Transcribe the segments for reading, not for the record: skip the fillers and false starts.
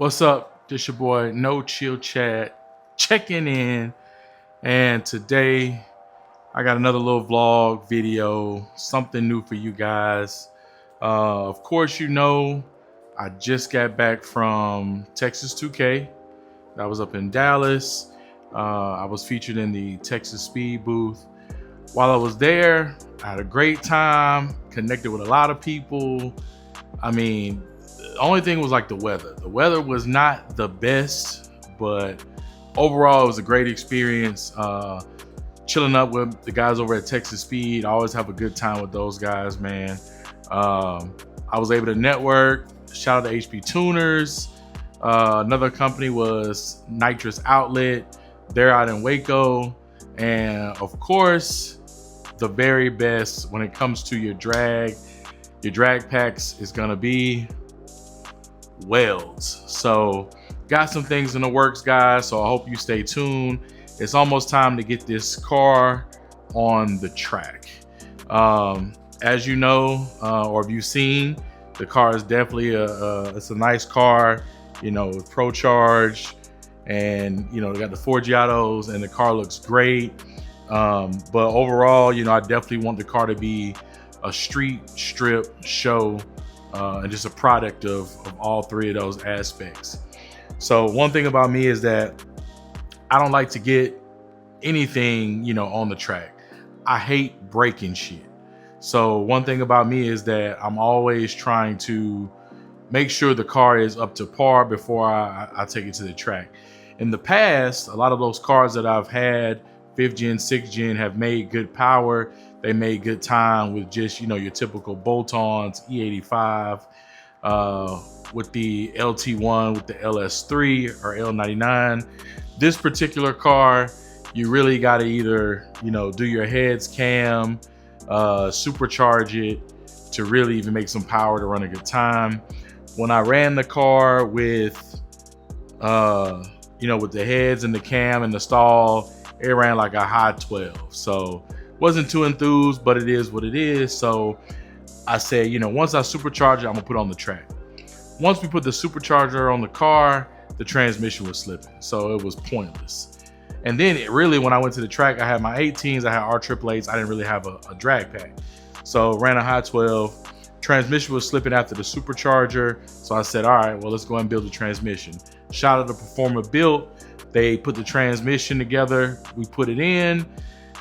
What's up? This your boy No Chill Chat checking in, and today I got another little vlog video, something new for you guys. Of course, I just got back from Texas 2K. I was up in Dallas. I was featured in the Texas Speed booth. While I was there, I had a great time, connected with a lot of people. I mean, the only thing was like the weather. The weather was not the best, but overall it was a great experience. Chilling up with the guys over at Texas Speed. I always have a good time with those guys, man. I was able to network. Shout out to HP Tuners. Another company was Nitrous Outlet. They're out in Waco. And of course, the very best when it comes to your drag packs is gonna be Welds. So got some things in the works, guys, so I hope you stay tuned. It's almost time to get this car on the track. As you know, or have you seen, the car is definitely it's a nice car, with Pro Charge, and they got the Forgiatos, and the car looks great. But overall, I definitely want the car to be a street strip show, and just a product of all three of those aspects. So one thing about me is that I don't like to get anything, on the track. I hate breaking shit. So one thing about me is that I'm always trying to make sure the car is up to par before I take it to the track. In the past, a lot of those cars that I've had, 5th gen, 6th gen, have made good power. They made good time with just, your typical bolt-ons, E85, with the LT1, with the LS3 or L99. This particular car, you really got to either, do your heads cam, supercharge it to really even make some power to run a good time. When I ran the car with, with the heads and the cam and the stall, it ran like a high 12. So wasn't too enthused, but it is what it is. So I said, once I supercharge it, I'm gonna put it on the track. Once we put the supercharger on the car, the transmission was slipping, so it was pointless. And then when I went to the track, I had my 18s, I had R888s, I didn't really have a drag pack. So ran a high 12, transmission was slipping after the supercharger. So I said, all right, well, let's go ahead and build the transmission. Shout out to Performer Built. They put the transmission together, we put it in,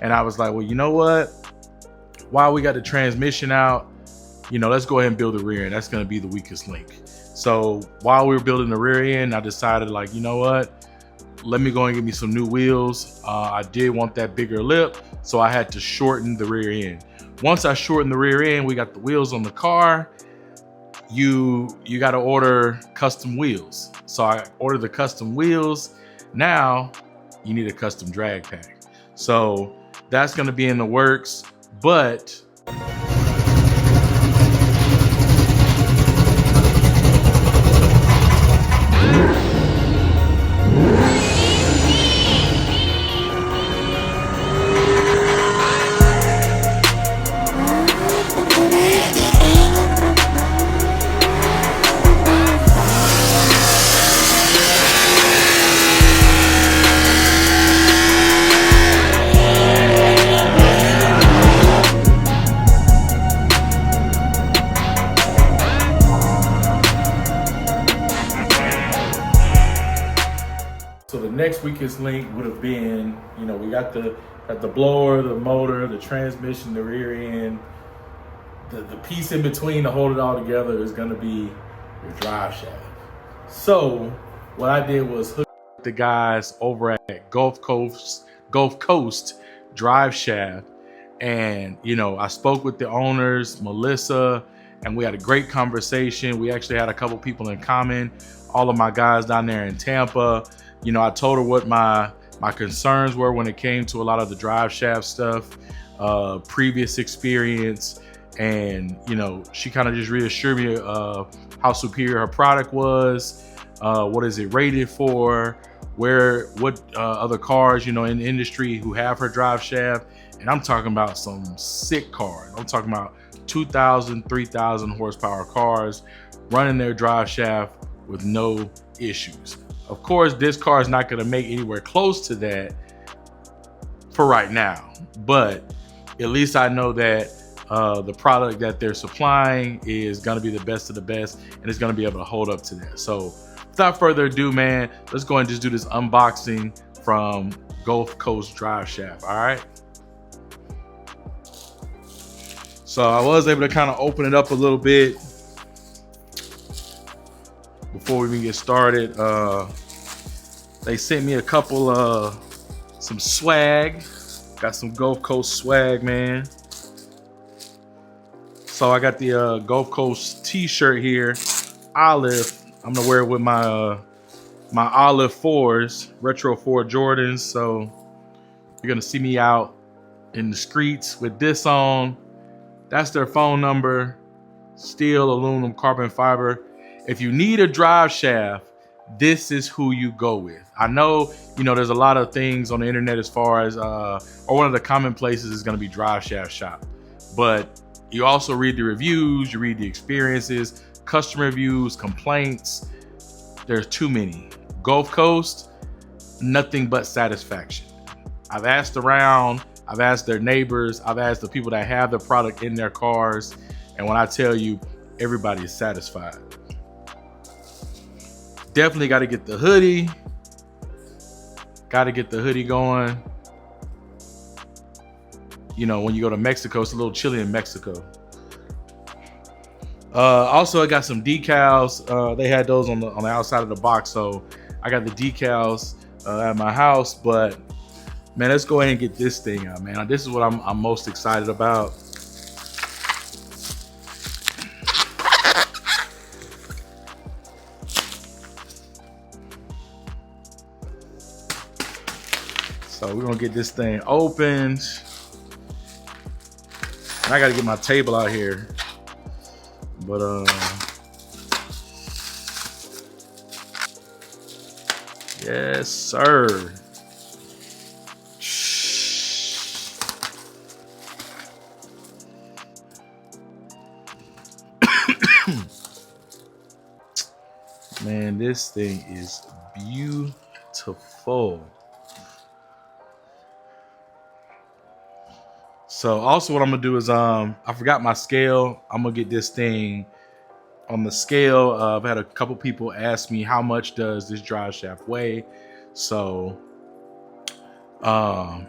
and I was like, well, you know what? While we got the transmission out, let's go ahead and build the rear end. That's gonna be the weakest link. So while we were building the rear end, I decided, like, you know what? Let me go and get me some new wheels. I did want that bigger lip, so I had to shorten the rear end. Once I shortened the rear end, we got the wheels on the car. You got to order custom wheels. So I ordered the custom wheels. Now you need a custom drag pack. So that's going to be in the works, but so the next weakest link would have been, we got the blower, the motor, the transmission, the rear end. The piece in between to hold it all together is gonna be your drive shaft. So what I did was hook the guys over at Gulf Coast Drive Shaft, and I spoke with the owners, Melissa, and we had a great conversation. We actually had a couple people in common, all of my guys down there in Tampa. I told her what my concerns were when it came to a lot of the drive shaft stuff, previous experience, and she kind of just reassured me how superior her product was, what is it rated for, what other cars in the industry who have her drive shaft. And I'm talking about some sick cars. I'm talking about 2,000, 3,000 horsepower cars running their drive shaft with no issues. Of course, this car is not going to make anywhere close to that for right now, but at least I know that the product that they're supplying is going to be the best of the best, and it's going to be able to hold up to that. So without further ado, man, let's go and just do this unboxing from Gulf Coast Drive Shaft. All right. So I was able to kind of open it up a little bit before we even get started. They sent me a couple some swag. Got some Gulf Coast swag, man. So I got the Gulf Coast t-shirt here, olive. I'm gonna wear it with my my olive 4s, retro 4 Jordans. So you're gonna see me out in the streets with this on. That's their phone number. Steel, aluminum, carbon fiber. If you need a drive shaft, this is who you go with. I know, you know, there's a lot of things on the internet as far as, or one of the common places is gonna be Drive Shaft Shop. But you also read the reviews, you read the experiences, customer reviews, complaints. There's too many. Gulf Coast, nothing but satisfaction. I've asked around, I've asked their neighbors, I've asked the people that have the product in their cars. And when I tell you, everybody is satisfied. Definitely got to get the hoodie. Got to get the hoodie going. You know, when you go to Mexico, it's a little chilly in Mexico. Also, I got some decals. They had those on the outside of the box, so I got the decals at my house. But man, let's go ahead and get this thing out, man. This is what I'm most excited about. So we're gonna get this thing opened. I gotta get my table out here, but yes, sir. Man, this thing is beautiful. So also what I'm gonna do is I forgot my scale. I'm gonna get this thing on the scale. I've had a couple people ask me how much does this drive shaft weigh. So I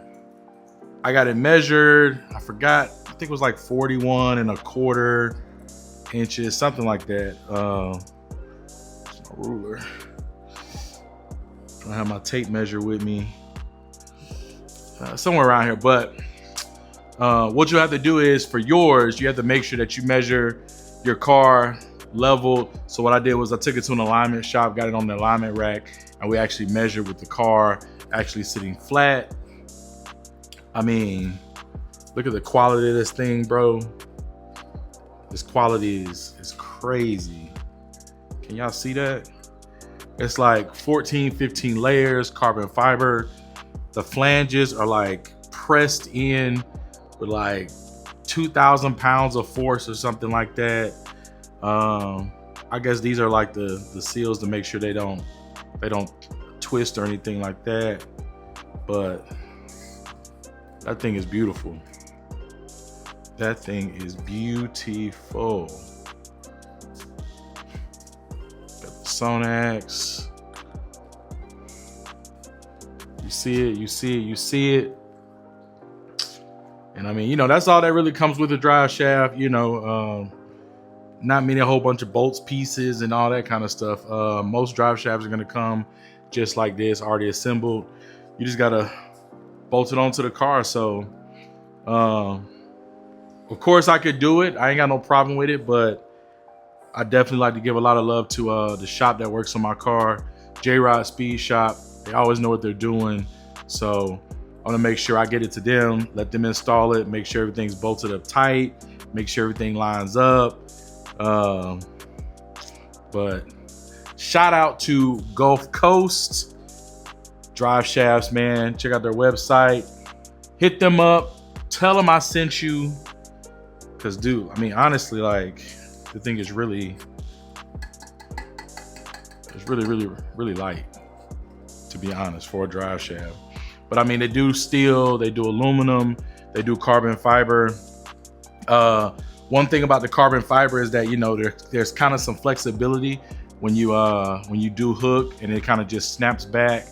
got it measured. I forgot. I think it was like 41.25 inches, something like that. It's my ruler. I have my tape measure with me, somewhere around here, but. What you have to do is for yours, you have to make sure that you measure your car level. So what I did was I took it to an alignment shop, got it on the alignment rack, and we actually measured with the car actually sitting flat. I mean, look at the quality of this thing, bro. This quality is crazy. Can y'all see that? It's like 14, 15 layers, carbon fiber. The flanges are like pressed in with like 2,000 pounds of force or something like that. I guess these are like the seals to make sure they don't twist or anything like that. But that thing is beautiful. That thing is beautiful. Got the Sonax. You see it, you see it, you see it. And I mean, you know, that's all that really comes with the drive shaft, you know, not many, a whole bunch of bolts, pieces, and all that kind of stuff. Most drive shafts are going to come just like this, already assembled. You just got to bolt it onto the car. So, of course, I could do it. I ain't got no problem with it, but I definitely like to give a lot of love to the shop that works on my car, J-Rod Speed Shop. They always know what they're doing. So I want to make sure I get it to them, let them install it, make sure everything's bolted up tight, make sure everything lines up. But shout out to Gulf Coast Drive Shafts, man. Check out their website. Hit them up. Tell them I sent you. Because, dude, I mean, honestly, like, the thing is really It's really light, to be honest, for a drive shaft. But I mean, they do steel, they do aluminum, they do carbon fiber. One thing about the carbon fiber is that, you know, there's kind of some flexibility when you do hook, and it kind of just snaps back.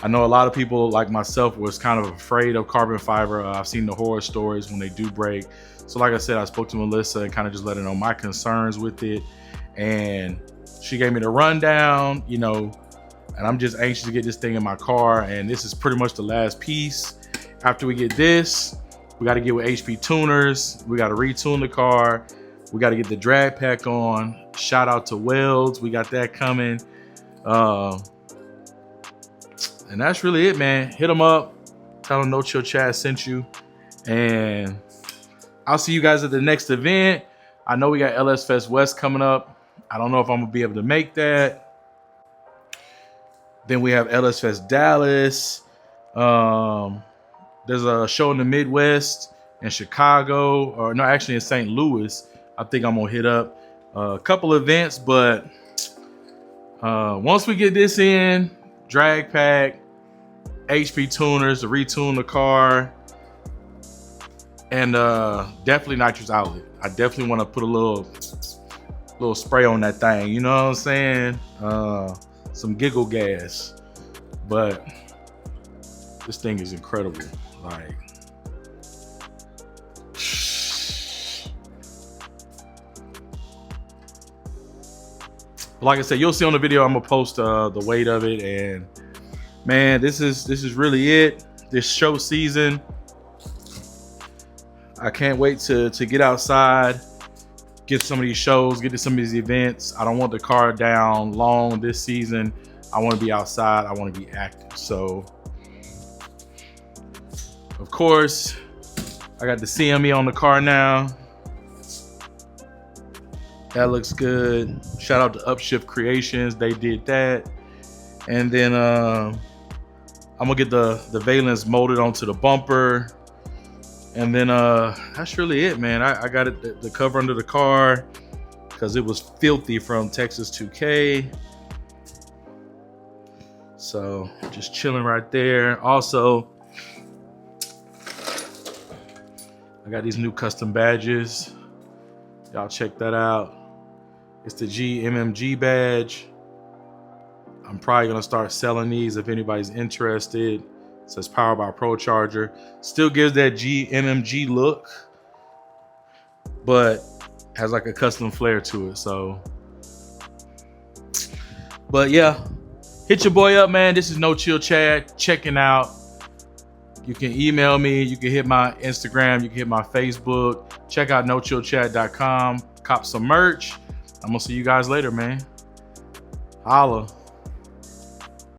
I know a lot of people like myself was kind of afraid of carbon fiber. I've seen the horror stories when they do break. So like I said, I spoke to Melissa and kind of just let her know my concerns with it. And she gave me the rundown, you know, and I'm just anxious to get this thing in my car. And this is pretty much the last piece. After we get this, we got to get with HP tuners. We got to retune the car. We got to get the drag pack on. Shout out to Welds. We got that coming. And that's really it, man. Hit them up. Tell them No Chill Chat sent you. And I'll see you guys at the next event. I know we got LS Fest West coming up. I don't know if I'm going to be able to make that. Then we have LS Fest Dallas. There's a show in the Midwest in Chicago. Or no, actually in St. Louis. I think I'm going to hit up a couple events. But once we get this in, drag pack, HP tuners to retune the car, and definitely nitrous outlet. I definitely want to put a little spray on that thing, you know what I'm saying? Some giggle gas. But this thing is incredible. Like, like I said, you'll see on the video, I'm gonna post the weight of it. And man, this is really it. This show season, I can't wait to get outside, get some of these shows, get to some of these events. I don't want the car down long this season. I want to be outside. I want to be active. So, of course, I got the CME on the car now. That looks good. Shout out to Upshift Creations. They did that. And then I'm gonna get the valence molded onto the bumper. And then that's really it, man. I got it, the cover under the car, because it was filthy from Texas 2K. So just chilling right there. Also, I got these new custom badges. Y'all check that out. It's the GMMG badge. I'm probably gonna start selling these if anybody's interested. It says Powered by Pro Charger. Still gives that GMMG look, but has like a custom flair to it. So, but yeah, hit your boy up, man. This is No Chill Chat checking out. You can email me. You can hit my Instagram. You can hit my Facebook. Check out nochillchat.com. Cop some merch. I'm gonna see you guys later, man. Holla.